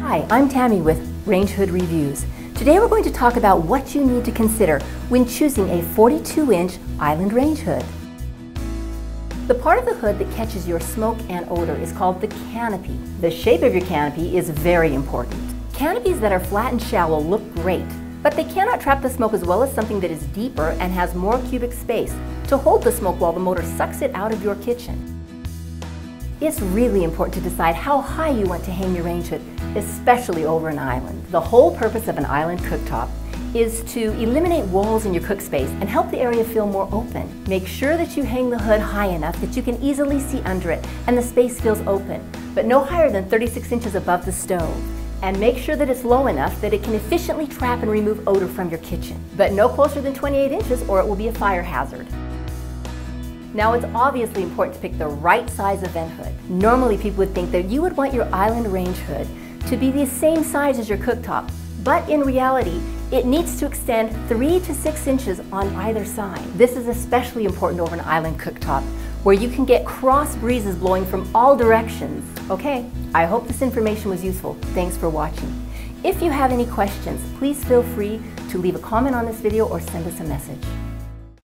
Hi, I'm Tammy with Range Hood Reviews. Today we're going to talk about what you need to consider when choosing a 42-inch Island Range Hood. The part of the hood that catches your smoke and odor is called the canopy. The shape of your canopy is very important. Canopies that are flat and shallow look great, but they cannot trap the smoke as well as something that is deeper and has more cubic space to hold the smoke while the motor sucks it out of your kitchen. It's really important to decide how high you want to hang your range hood, especially over an island. The whole purpose of an island cooktop is to eliminate walls in your cook space and help the area feel more open. Make sure that you hang the hood high enough that you can easily see under it and the space feels open, but no higher than 36 inches above the stove. And make sure that it's low enough that it can efficiently trap and remove odor from your kitchen, but no closer than 28 inches or it will be a fire hazard. Now, it's obviously important to pick the right size of vent hood. Normally people would think that you would want your island range hood to be the same size as your cooktop, but in reality, it needs to extend 3 to 6 inches on either side. This is especially important over an island cooktop, where you can get cross breezes blowing from all directions. Okay, I hope this information was useful. Thanks for watching. If you have any questions, please feel free to leave a comment on this video or send us a message.